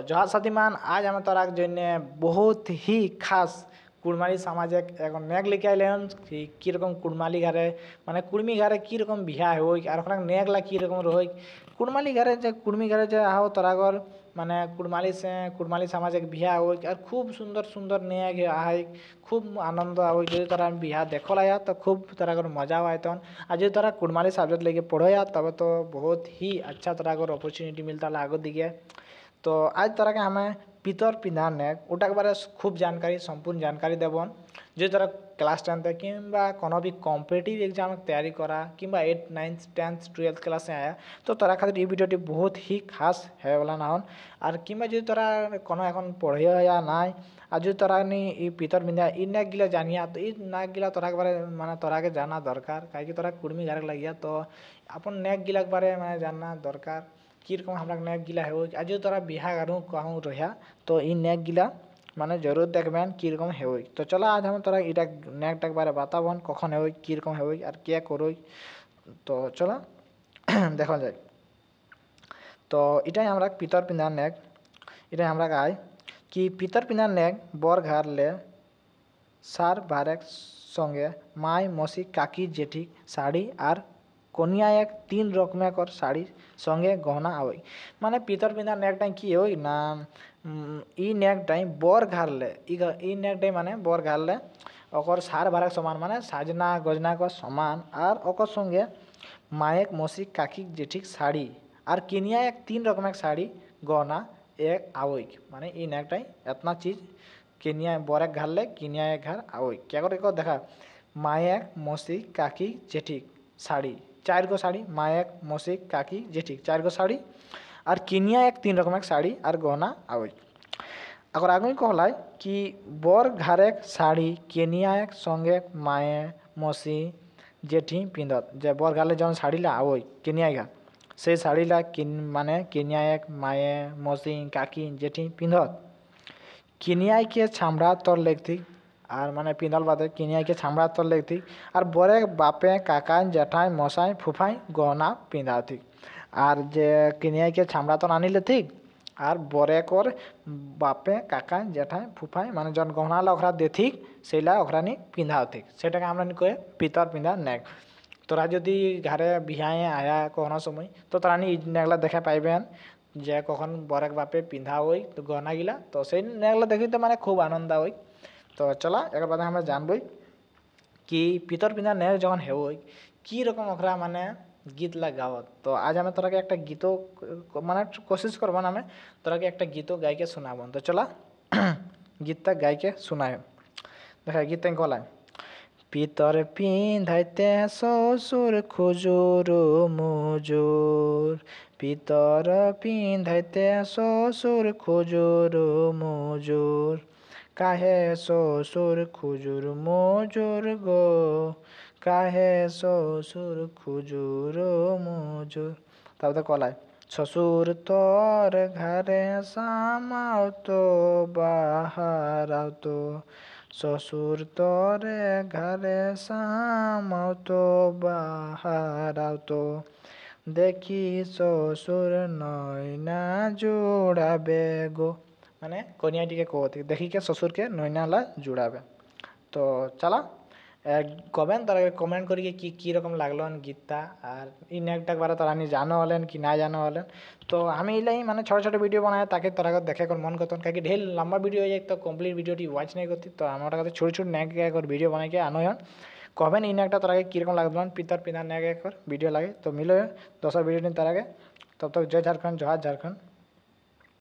জহার সাথীমান আজ আমি তোরার জন্য বহুত হি খাস কুড়মালি সমাজে এখন নেগ লিখে আইলেন কীরকম কুড়মালি ঘরে মানে কুড়মি ঘরে কীরকম বিহা হই আর ওখানে নেগলা কীরকম রই কুড়মালি ঘরে যে কুড়মি ঘরে যে আহ তোরাগর মানে কুড়মালি সমাজে বিহা হই আর খুব সুন্দর সুন্দর নেগ আয় খুব আনন্দ আয় যদি তোরা বিহা দেখল আয়া তো খুব তোরাগর মজাও আয়তন আর যদি তোরা कुड़माली सब्जेक्ट लेके पढ़ो यार तब तो बहुत ही अच्छा तरह का अपॉर्चुनिटी मिलता है आगे दिखे। तो आज तरह के हमें पितर पिंधान नेक ওটা একবারে খুব জানকারি সম্পূর্ণ জানকারি দেবন যদি তারা ক্লাস 10 কিংবা কোনো भी কম্পিটিটিভ एग्जाम तैयारी करा किंबा 8 9 10 12 क्लास आया तो तारा खातिर এই ভিডিওটি बहुत ही खास है वाला ना হন আর কিংবা যদি তারা কোনো এখন পড়িয়া या নাই আর যদি তারা নি এই পিতর বিন্ধা এই নাক গিলা জানিয়া তো এই নাক গিলা তোরা একবারে মানে তোরাকে জানা দরকার কাই কি তোরা কুড়মি ঘরে লাগিয়া তো আপন নেক গিলা একবারে মানে জানা দরকার কীরকম আমরা নেক গিলা হেউ আর যদি তোরা বিহা গারু कहूँ রহিয়া তো এই নেক গিলা মানে জরুর দেখবেন কীরকম হেউ তো চলো আজ আমি তোরা এটা নেকটা একবারে বাতাবন কখন হেউ কীরকম হেউ আর কে করই তো চলো দেখা যায়। তো এটাই আমরা পিতর পিন্ধার নেক এটাই আমরা গাই कि पितर पिंधार नेक बर घर ले सार बारेक संगे माय मौसी काकी जेठी शाड़ी और कनिया एक 3 रकमेर कर शाड़ी संगे गहना आवई माने पितर पिंधार नेकटाई कि होई ना इ नेकटाई बर घर ले इ नेकटाई माने बर घर ले ओकर सार बारेक समान माने साजना गजना को समान और ओकर संगे मायक मौसी काकी जेठी शाड़ी और कनिया एक 3 रकमेर शाड़ी गहना एक आवई माने इ नेकटाई इतना चीज केनिया बर एक घर ले किनिया एक घर आवई क्या करे को देखा मायक मौसी काकी जेठी शाड़ी 4 गो शाड़ी मायक मौसी काकी जेठी 4 गो शाड़ी और किनिया एक 3 रकम शाड़ी और गहना आवई अगर आगे कहलाई कि बर घर एक शाड़ी केनिया एक संगे माए मौसी जेठी पिंधत जे बर घर ले जौन शाड़ी ला आवई केनिया घर से शाड़ी ला माने किनिया एक माए मौसी काकी जेठी पिंधत किनिया के छामड़ा तोर लेगती और माने पिंधल बादे किनिया के छामड़ा तोर लेगती और बड़े बापे काका जेठाई मौसाई फुफाई गहना पिंधाती और जे किनिया के छामड़ा तो आनी लेती और बड़े कर बापे काका जेठाई फुफाई माने जन गहना ला ओकरा देती सेला ओकरा नि पिंधाती सेटाके हमरा नि कहे पितर पिंधा नेक তোরা যদি ঘরে বিহায়ে আয়া কোনো সময় তো তারা নি নেগলা দেখা পাইবেন যে কখন বরেক বাপে পিন্ধা হই তো গহনা গিলা তো সেই নেগলা দেখিতে মানে খুব আনন্দ হই তো চলা এর বাদে আমরা জানবই कि পিতর পিন্ধা নেক যখন হেউই কি রকম ওকরা মানে গীত লাগাওত তো আজ আমি তোরাকে একটা গীত মানে কোশিশ করব না আমি তোরাকে একটা গীত গাইকে শোনাবো তো চলা গীতটা গাইকে শোনায় দেখা গীত গলায় পিতর পিন্ধাইতে শ্বশুর খুজুর মুজুর পিতর পিন্ধাইতে শ্বশুর খুজুর মুজুর কাহে শ্বশুর খুজুর মুজুর গো কাহে শ্বশুর খুজুর মুজুর তারপরে কলায় শ্বশুর তোর ঘরে সামাও তো বাহারাও তো শ্বশুর তোরে ঘরে সামাও তো বাহারাও তো দেখি শ্বশুর নয়না জোড়াবে গো মানে কনিয়াটিকে কহতে দেখি কে শ্বশুরকে নয়নালা জুড়াবে তো চলা কবেন তারা কমেন্ট করি কি কীরকম লাগলো গীতটা আর ই নেকটা একবার তারা নি জানো হলেন কি না জানো হলেন তো আমি এলাই মানে ছোটো ছোটো ভিডিও বানায় তাকে তারা দেখে कर मन करतन क्या ढेर लंबा वीडियो हो जाए तो कम्प्लीट वीडियोटी वाच नहीं करती तो हमारा कहते छोटे छोटे नेक एक वीडियो बना के आनो हन कहें इ नेकटा तारा कীরকম লাগলো पितर पिता नेक एक वीडियो लगे तो मिलो दोसर वीडियो दिन तारा तब तक जय झारखंड जोहार झारखंड।